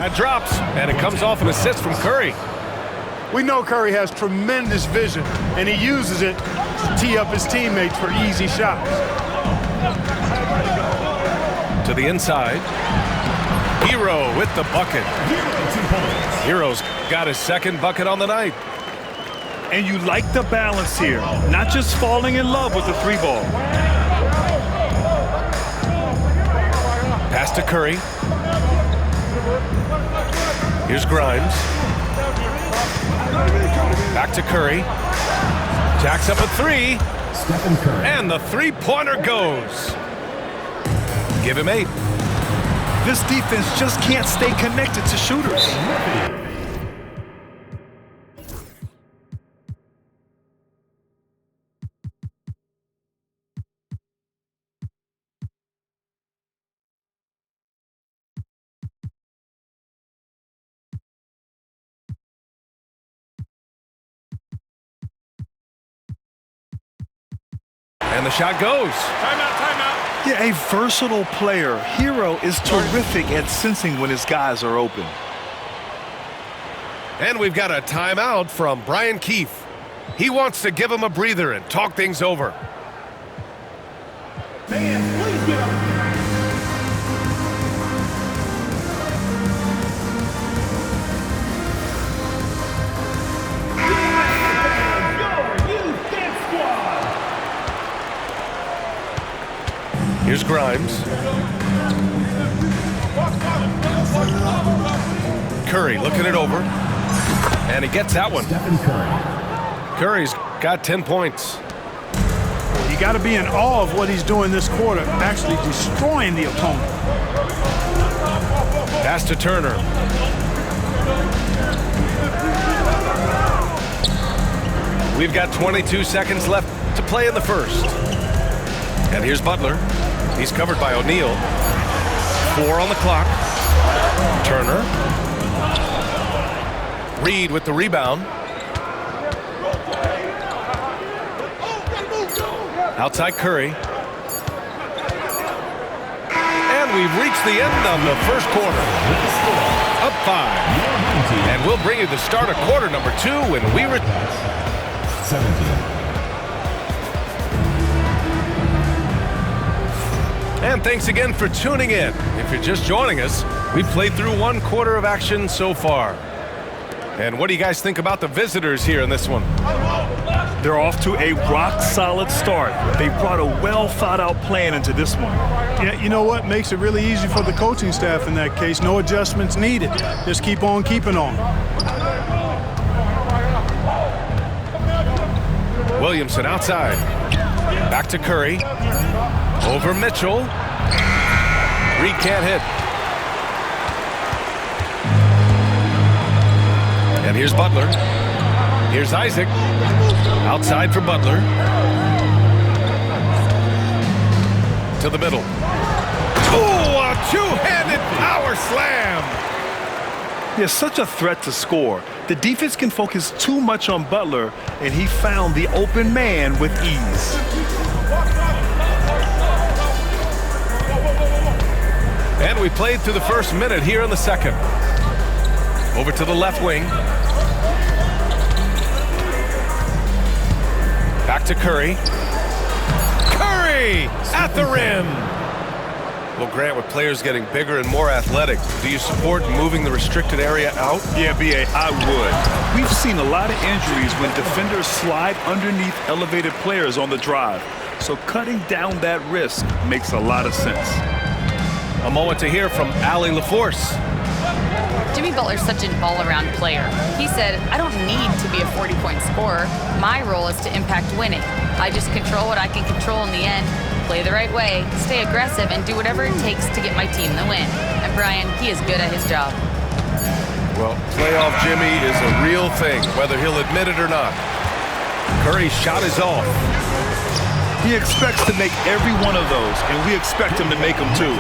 That drops, and it comes off an assist from Curry. We know Curry has tremendous vision, and he uses it to tee up his teammates for easy shots. To the inside. Hero with the bucket. Hero's got his second bucket on the night. And you like the balance here, not just falling in love with the three ball. Pass to Curry. Here's Grimes. Back to Curry. Jacks up a three. And the three-pointer goes. Give him 8. This defense just can't stay connected to shooters. And the shot goes. Timeout. Yeah, a versatile player. Hero is terrific at sensing when his guys are open. And we've got a timeout from Brian Keefe. He wants to give him a breather and talk things over. Man, please get up. Here's Grimes. Curry looking it over. And he gets that one. Curry's got 10 points. You got to be in awe of what he's doing this quarter, actually destroying the opponent. Pass to Turner. We've got 22 seconds left to play in the first. And here's Butler. He's covered by O'Neal. 4 on the clock. Turner. Reed with the rebound. Outside Curry. And we've reached the end of the first quarter. Up 5. And we'll bring you the start of quarter number 2 when we return. 17. And thanks again for tuning in. If you're just joining us, we've played through 1 quarter of action so far. And what do you guys think about the visitors here in this one? They're off to a rock-solid start. They brought a well-thought-out plan into this one. Yeah, you know what? Makes it really easy for the coaching staff in that case. No adjustments needed. Just keep on keeping on. Williamson outside. Back to Curry. Over Mitchell. Reed can't hit. And here's Butler. Here's Isaac. Outside for Butler. To the middle. Oh, a two-handed power slam. He has such a threat to score. The defense can focus too much on Butler, and he found the open man with ease. And we played through the first minute here in the second. Over to the left wing. Back to Curry. Curry at the rim. Well, Grant, with players getting bigger and more athletic, do you support moving the restricted area out? Yeah, B.A., I would. We've seen a lot of injuries when defenders slide underneath elevated players on the drive. So cutting down that risk makes a lot of sense. A moment to hear from Allie LaForce. Jimmy Butler's such an all-around player. He said, I don't need to be a 40-point scorer. My role is to impact winning. I just control what I can control in the end, play the right way, stay aggressive, and do whatever it takes to get my team the win. And Brian, he is good at his job. Well, playoff Jimmy is a real thing, whether he'll admit it or not. Curry's shot is off. He expects to make every one of those, and we expect him to make them too.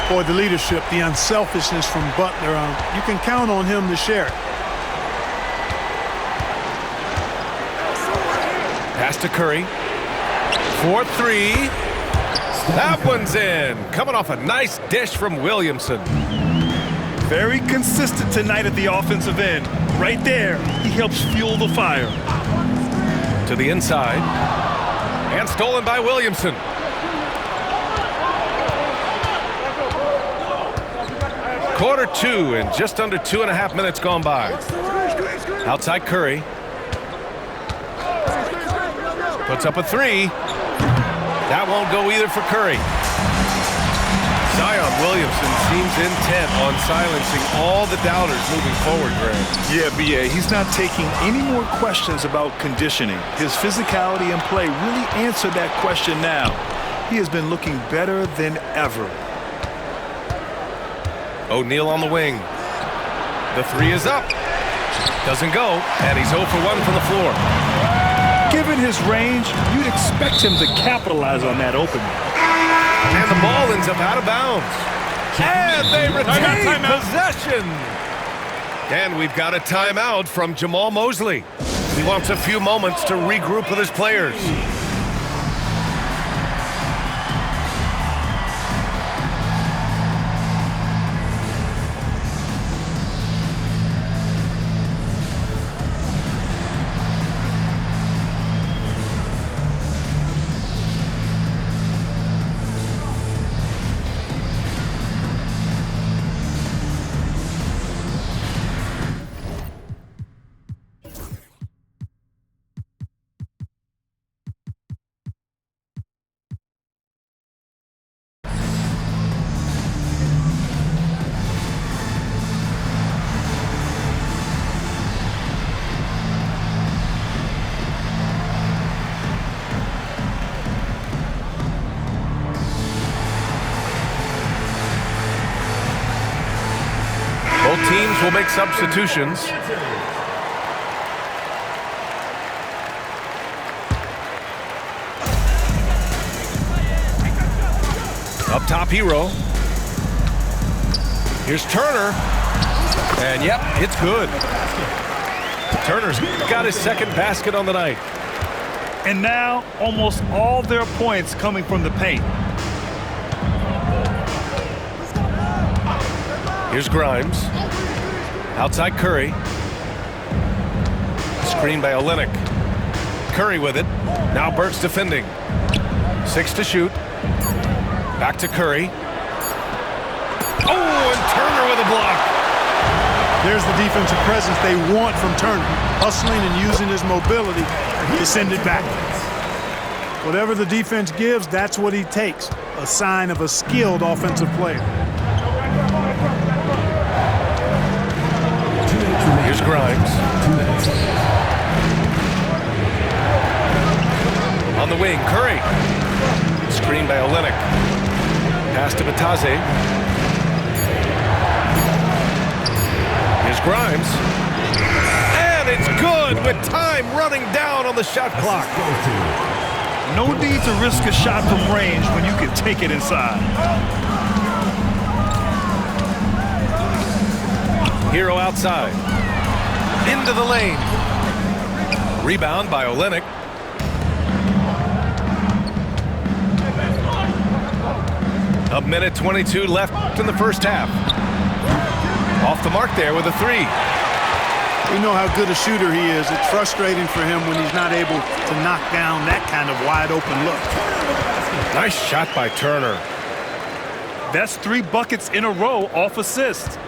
Boy, the leadership, the unselfishness from Butler, you can count on him to share it. Pass to Curry. 4-3. That one's in. Coming off a nice dish from Williamson. Very consistent tonight at the offensive end. Right there, he helps fuel the fire. To the inside. And stolen by Williamson. Quarter 2 and just under 2.5 minutes gone by. Outside Curry. Puts up a 3. That won't go either for Curry. Zion Williamson seems intent on silencing all the doubters moving forward, Greg. Yeah, B.A., he's not taking any more questions about conditioning. His physicality and play really answered that question now. He has been looking better than ever. O'Neal on the wing. The 3 is up. Doesn't go, and he's 0 for 1 from the floor. Given his range, you'd expect him to capitalize on that opening. And the ball ends up out of bounds. And they retain possession. And we've got a timeout from Jamal Mosley. He wants a few moments to regroup with his players. Both teams will make substitutions. Up top, Hero. Here's Turner. And yep, it's good. Turner's got his second basket on the night. And now, almost all their points coming from the paint. Here's Grimes. Outside Curry. Screen by Olynyk. Curry with it. Now Burks defending. 6 to shoot. Back to Curry. Oh, and Turner with a block. There's the defensive presence they want from Turner. Hustling and using his mobility to send it back. Whatever the defense gives, that's what he takes. A sign of a skilled offensive player. Here's Grimes. On the wing, Curry. Screen by Olynyk. Pass to Batase. Here's Grimes. And it's good with time running down on the shot clock. No need to risk a shot from range when you can take it inside. Hero outside. Into the lane. Rebound by Olynyk. A minute 22 left in the first half. Off the mark there with a 3. We know how good a shooter he is. It's frustrating for him when he's not able to knock down that kind of wide open look. Nice shot by Turner. That's 3 buckets in a row off assist.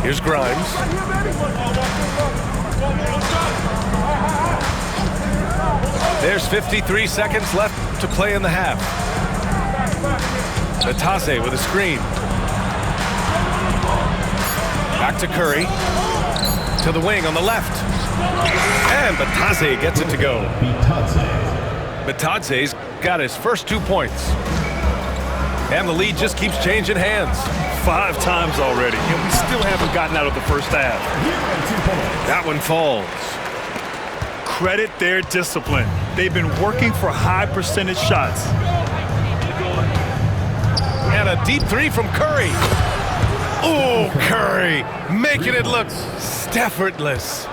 Here's Grimes. There's 53 seconds left to play in the half. Batase with a screen. Back to Curry. To the wing on the left. And Batase gets it to go. Batase's got his first 2 points. And the lead just keeps changing hands. 5 times already, and we still haven't gotten out of the first half. That one falls. Credit their discipline. They've been working for high percentage shots. And a deep 3 from Curry. Oh, Curry making it look effortless.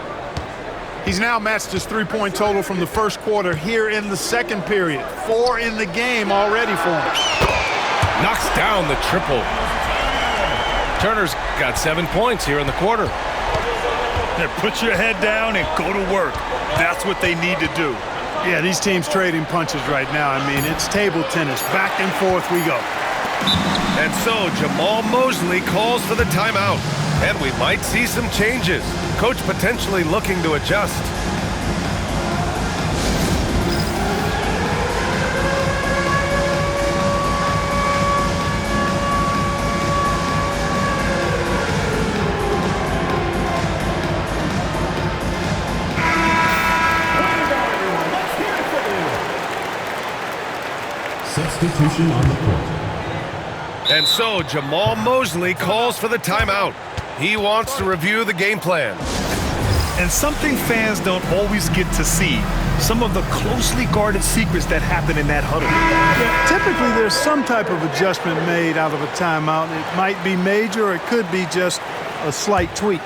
He's now matched his 3-point total from the first quarter here in the second period. 4 in the game already for him. Knocks down the triple. Turner's got 7 points here in the quarter. There, put your head down and go to work. That's what they need to do. Yeah, these teams trading punches right now. I mean, it's table tennis. Back and forth we go. And so Jamal Mosley calls for the timeout. And we might see some changes. Coach potentially looking to adjust. Substitution on the court. And so Jamal Mosley calls for the timeout. He wants to review the game plan. And something fans don't always get to see, some of the closely guarded secrets that happen in that huddle. Yeah, typically there's some type of adjustment made out of a timeout. It might be major or it could be just a slight tweak.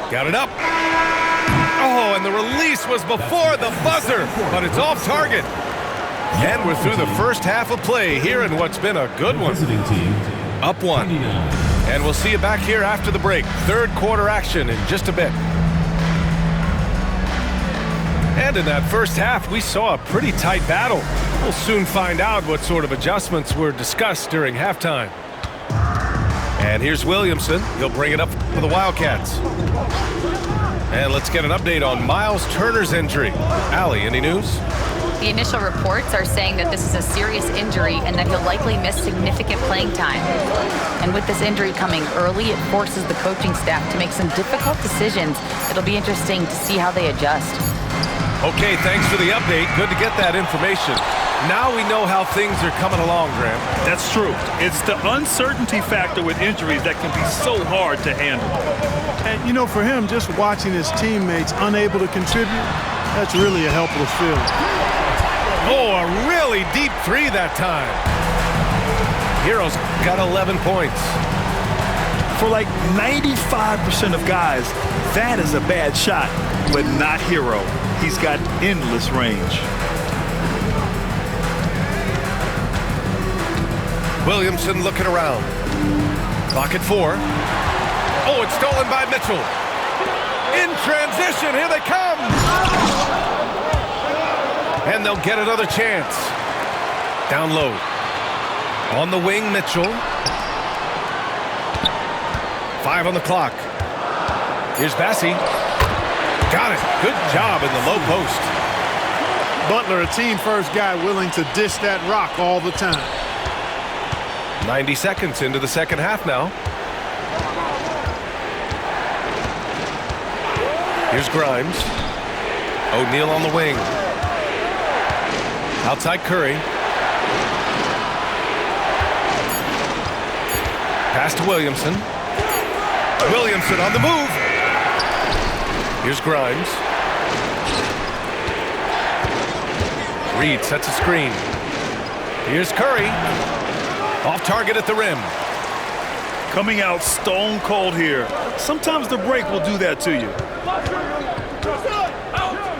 Got it up. Oh, and the release was before the buzzer, but it's off target. And we're through the first half of play here in what's been a good one. Visiting team, Up one. 29. And we'll see you back here after the break. Third quarter action in just a bit. And in that first half, we saw a pretty tight battle. We'll soon find out what sort of adjustments were discussed during halftime. And here's Williamson. He'll bring it up for the Wildcats. And let's get an update on Miles Turner's injury. Allie, any news? The initial reports are saying that this is a serious injury and that he'll likely miss significant playing time. And with this injury coming early, it forces the coaching staff to make some difficult decisions. It'll be interesting to see how they adjust. Okay, thanks for the update. Good to get that information. Now we know how things are coming along, Graham. That's true. It's the uncertainty factor with injuries that can be so hard to handle. And, you know, for him, just watching his teammates unable to contribute, that's really a helpless feeling. Oh, a really deep three that time. Hero's got 11 points. For like 95% of guys, that is a bad shot, but not Hero. He's got endless range. Williamson looking around. Clock at 4. Oh, it's stolen by Mitchell. In transition, here they come. And they'll get another chance. Down low. On the wing, Mitchell. 5 on the clock. Here's Bassie. Got it. Good job in the low post. Butler, a team-first guy willing to dish that rock all the time. 90 seconds into the second half now. Here's Grimes. O'Neal on the wing. Outside Curry. Pass to Williamson. Williamson on the move. Here's Grimes. Reed sets a screen. Here's Curry. Off target at the rim. Coming out stone cold here. Sometimes the break will do that to you.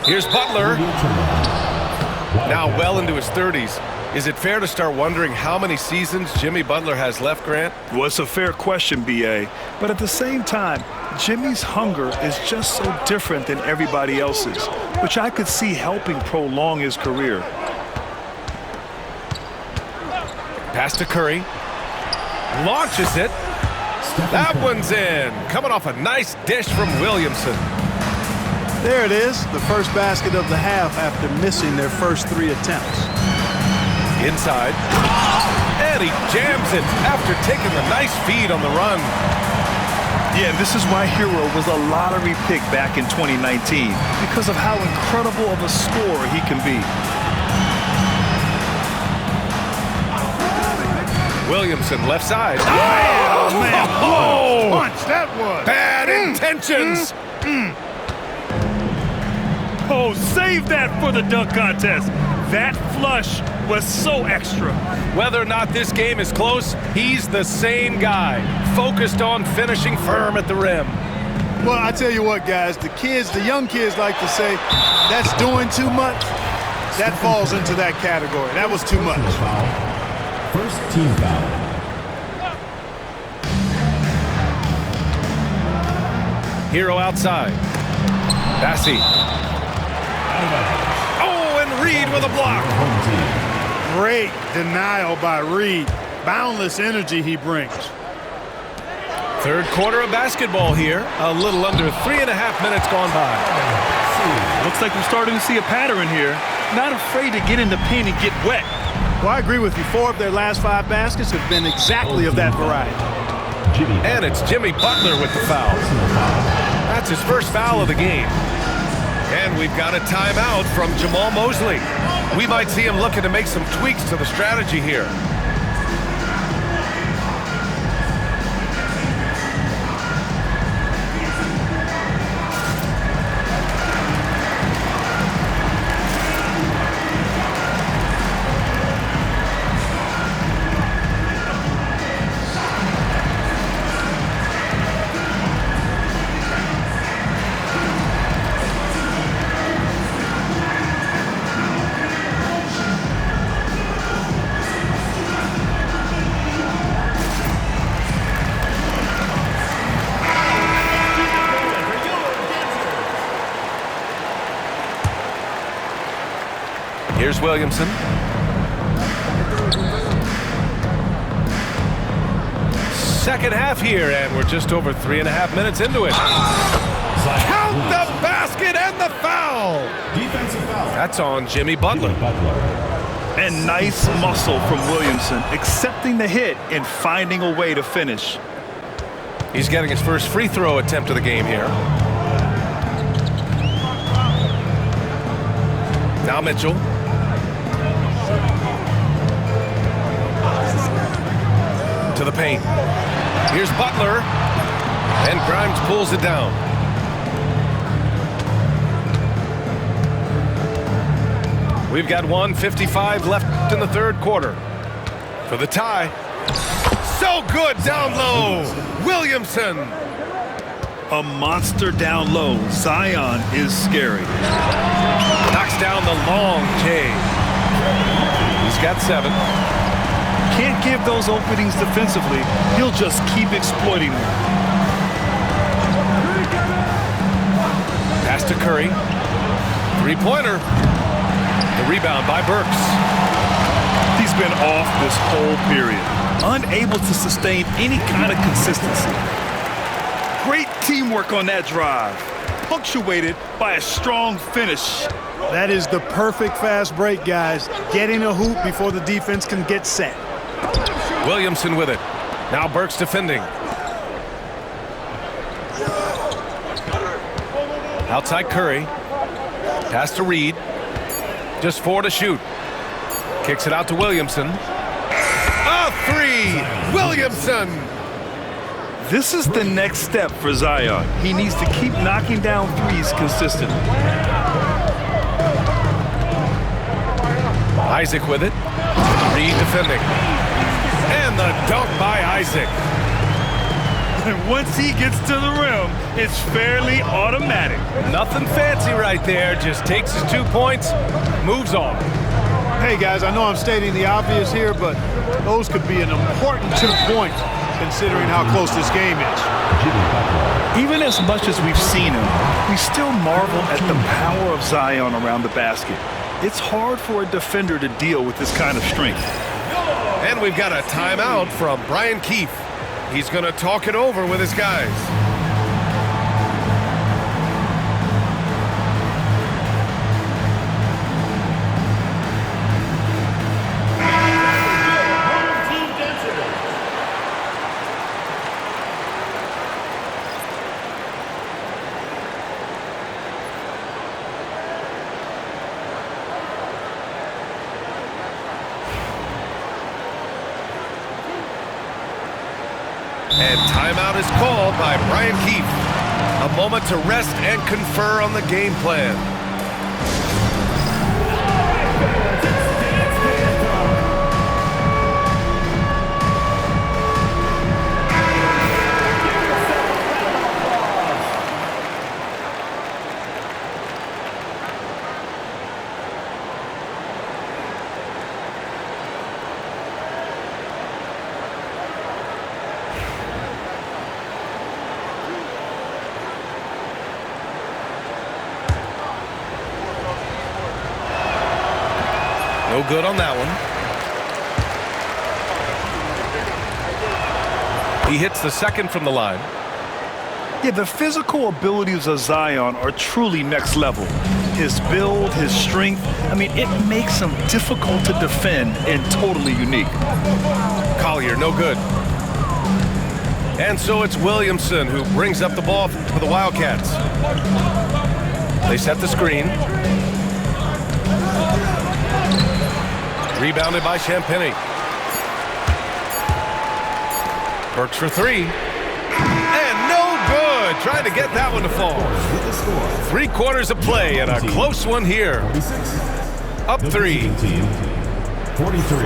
Here's Butler. Now well into his 30s. Is it fair to start wondering how many seasons Jimmy Butler has left, Grant? Well, it's a fair question, B.A. But at the same time, Jimmy's hunger is just so different than everybody else's, which I could see helping prolong his career. Pass to Curry. Launches it. That one's in. Coming off a nice dish from Williamson. There it is, the first basket of the half after missing their first 3 attempts. Inside. And he jams it after taking a nice feed on the run. Yeah, this is why Hero was a lottery pick back in 2019 because of how incredible of a scorer he can be. Williamson left side. Oh, man. Oh, Punch, that was. bad intentions. Oh, save that for the dunk contest. That flush was so extra. Whether or not this game is close, he's the same guy, focused on finishing firm at the rim. Well, I tell you what, guys, the young kids like to say, that's doing too much. That falls into that category. That was too much. Foul. First team foul. Hero outside. Bassi. Oh, and Reed with a block. Great denial by Reed. Boundless energy he brings. Third quarter of basketball here. A little under 3.5 minutes gone by. Looks like we're starting to see a pattern here. Not afraid to get in the paint and get wet. Well, I agree with you. 4 of their last 5 baskets have been exactly of that variety. And it's Jimmy Butler with the foul. That's his first foul of the game. And we've got a timeout from Jamal Mosley. We might see him looking to make some tweaks to the strategy here. Here's Williamson. Second half here, and we're just over 3.5 minutes into it. Count the basket and the foul. Defensive foul. That's on Jimmy Butler. And nice muscle from Williamson, accepting the hit and finding a way to finish. He's getting his first free throw attempt of the game here. Now Mitchell. To the paint. Here's Butler. And Grimes pulls it down. We've got 1:55 left in the third quarter. For the tie. So good down low. Williamson. A monster down low. Zion is scary. Knocks down the long K. He's got 7. Can't give those openings defensively. He'll just keep exploiting them. Pass to Curry. Three-pointer. The rebound by Burks. He's been off this whole period. Unable to sustain any kind of consistency. Great teamwork on that drive. Punctuated by a strong finish. That is the perfect fast break, guys. Getting a hoop before the defense can get set. Williamson with it. Now Burks defending. Outside Curry. Pass to Reed. Just 4 to shoot. Kicks it out to Williamson. A 3! Williamson! This is the next step for Zion. He needs to keep knocking down threes consistently. Isaac with it. Reed defending. And the dunk by Isaac. And once he gets to the rim, it's fairly automatic. Nothing fancy right there. Just takes his 2 points, moves on. Hey, guys, I know I'm stating the obvious here, but those could be an important 2 points considering how close this game is. Even as much as we've seen him, we still marvel at the power of Zion around the basket. It's hard for a defender to deal with this kind of strength. And we've got a timeout from Brian Keefe. He's going to talk it over with his guys. And timeout is called by Brian Keefe. A moment to rest and confer on the game plan. No good on that one. He hits the second from the line. Yeah, the physical abilities of Zion are truly next level. His build, his strength, I mean, it makes him difficult to defend and totally unique. Collier, no good. And so it's Williamson who brings up the ball for the Wildcats. They set the screen. Rebounded by Champagny. Burks for three. And no good. Trying to get that one to fall. 3 quarters of play and a close one here. Up 3. 43.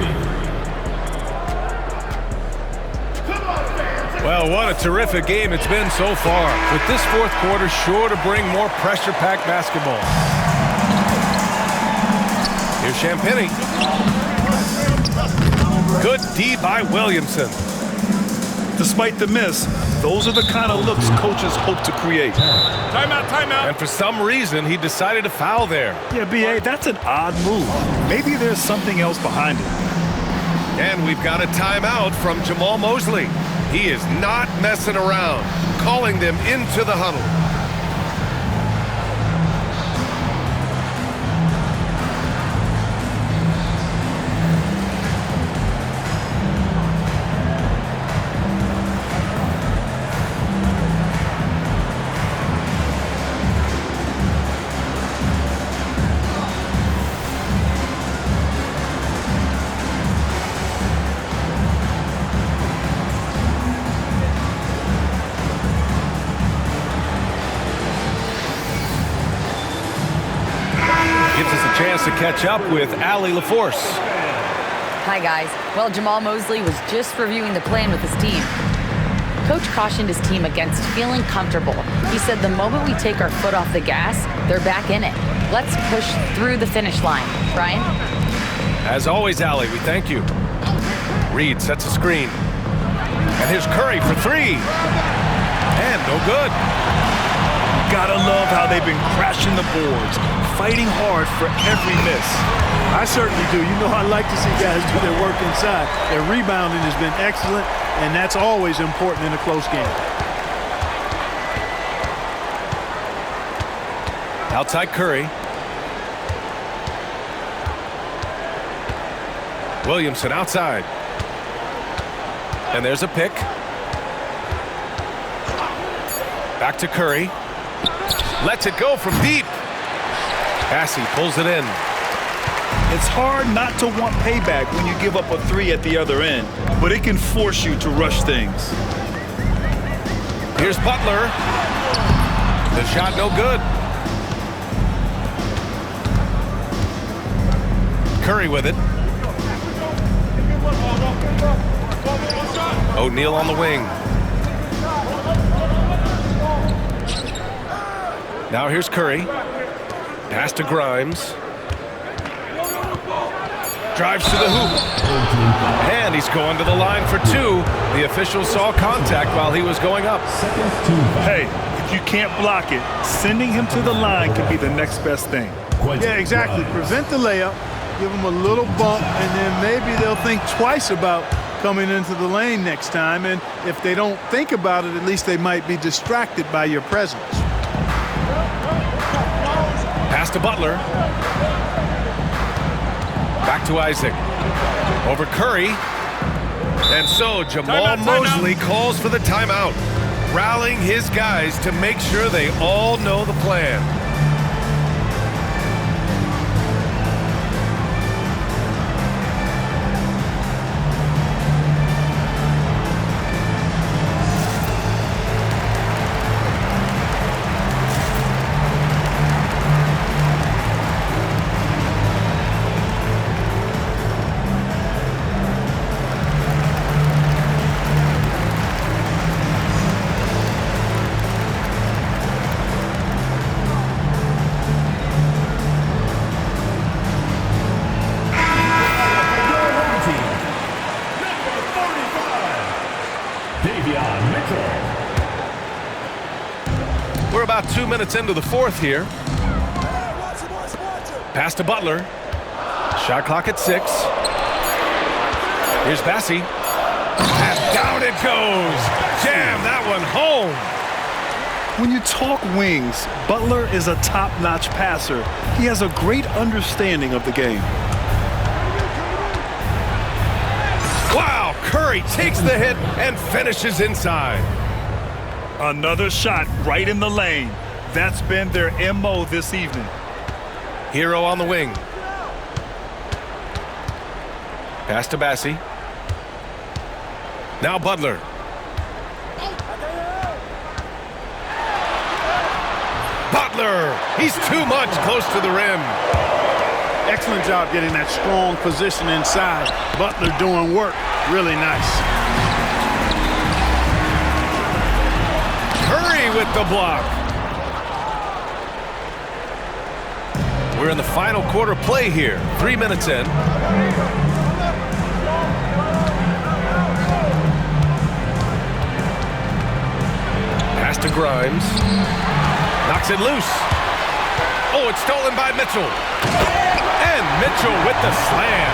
Well, what a terrific game it's been so far. With this 4th quarter sure to bring more pressure-packed basketball. Here's Champagny. Good D by Williamson. Despite the miss, those are the kind of looks coaches hope to create. Timeout, timeout. And for some reason, he decided to foul there. Yeah, B.A., that's an odd move. Maybe there's something else behind it. And we've got a timeout from Jamal Mosley. He is not messing around, calling them into the huddle. Chance to catch up with Allie LaForce. Hi, guys. Well, Jamal Mosley was just reviewing the plan with his team. Coach cautioned his team against feeling comfortable. He said the moment we take our foot off the gas, they're back in it. Let's push through the finish line. Brian? As always, Allie, we thank you. Reed sets a screen. And here's Curry for 3. And no good. Gotta love how they've been crashing the boards, fighting hard for every miss. I certainly do. You know, I like to see guys do their work inside. Their rebounding has been excellent, and that's always important in a close game. Outside Curry. Williamson outside. And there's a pick. Back to Curry. Lets it go from deep. Passy pulls it in. It's hard not to want payback when you give up a 3 at the other end, but it can force you to rush things. Here's Butler. The shot no good. Curry with it. O'Neal on the wing. Now here's Curry. Pass to Grimes. Drives to the hoop. And he's going to the line for 2. The official saw contact while he was going up. Hey, if you can't block it, sending him to the line can be the next best thing. Yeah, exactly. Prevent the layup, give them a little bump, and then maybe they'll think twice about coming into the lane next time. And if they don't think about it, at least they might be distracted by your presence. Pass to Butler. Back to Isaac. Over Curry. And so Jamal Mosley calls for the timeout, rallying his guys to make sure they all know the plan. We're about 2 minutes into the 4th here. Pass to Butler. Shot clock at 6. Here's Bassi. And down it goes. Jam that one home. When you talk wings, Butler is a top-notch passer. He has a great understanding of the game. Wow, Curry takes the hit and finishes inside. Another shot right in the lane. That's been their MO this evening. Hero on the wing. Pass to Bassi. Now Butler. Butler! He's too much close to the rim. Excellent job getting that strong position inside. Butler doing work. Really nice. Curry with the block. We're in the final quarter play here. 3 minutes in. Pass to Grimes. Knocks it loose. Oh, it's stolen by Mitchell. And Mitchell with the slam.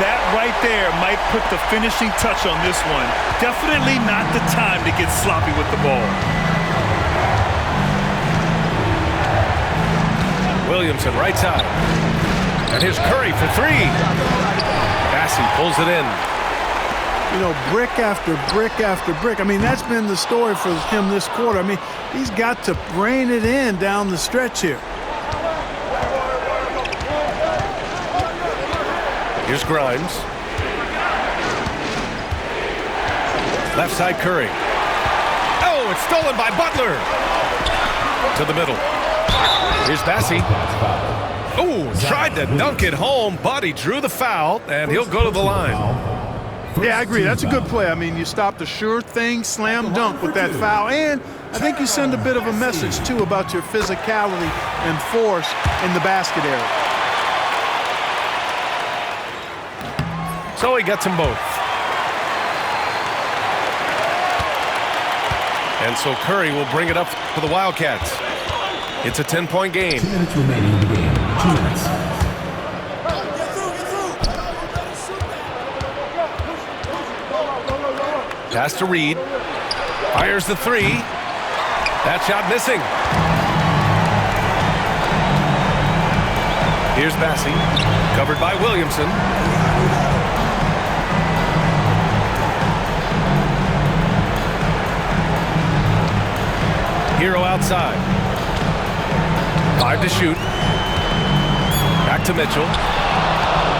That right there might put the finishing touch on this one. Definitely not the time to get sloppy with the ball. Williamson right side. And here's Curry for 3. Bassi pulls it in. You know, brick after brick after brick. I mean, that's been the story for him this quarter. I mean, he's got to rein it in down the stretch here. Here's Grimes. Left side Curry. Oh, it's stolen by Butler. To the middle. Here's Bassi. Oh, tried to dunk it home, but he drew the foul, and he'll go to the line. Yeah, I agree. That's a good play. I mean, you stopped a sure thing, slam dunk with that foul. And I think you send a bit of a message, too, about your physicality and force in the basket area. So he gets them both. And so Curry will bring it up for the Wildcats. It's a 10-point game. 2 minutes remaining in the game. 2 minutes. Pass to Reed. Fires the 3. That shot missing. Here's Bassi. Covered by Williamson. Hero outside. 5 to shoot. Back to Mitchell.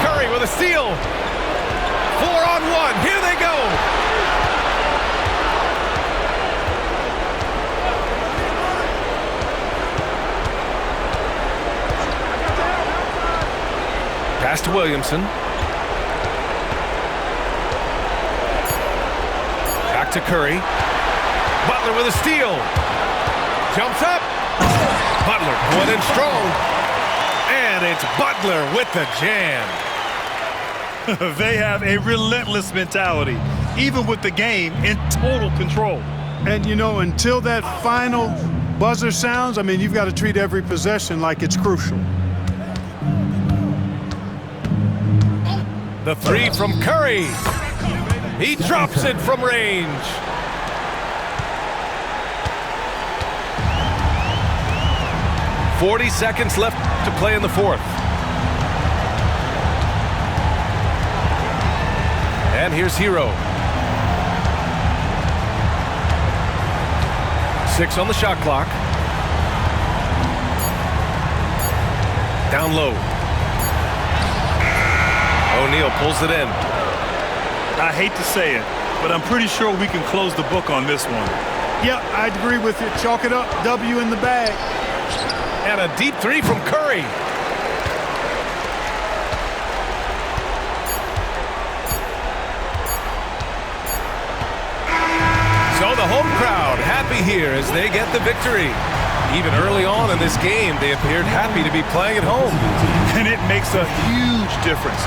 Curry with a steal. 4-on-1. Here they go. Pass to Williamson. Back to Curry. Butler with a steal. Jumps up. Butler going in strong. And it's Butler with the jam. They have a relentless mentality, even with the game in total control. And, you know, until that final buzzer sounds, I mean, you've got to treat every possession like it's crucial. The 3 from Curry. He drops it from range. "40 seconds left to play in the 4th. And here's Hero. 6 on the shot clock. Down low. O'Neal pulls it in. I hate to say it, but I'm pretty sure we can close the book on this one. Yeah, I'd agree with you. Chalk it up. W in the bag. And a deep 3 from Curry. So the home crowd happy here as they get the victory. Even early on in this game, they appeared happy to be playing at home. And it makes a huge difference.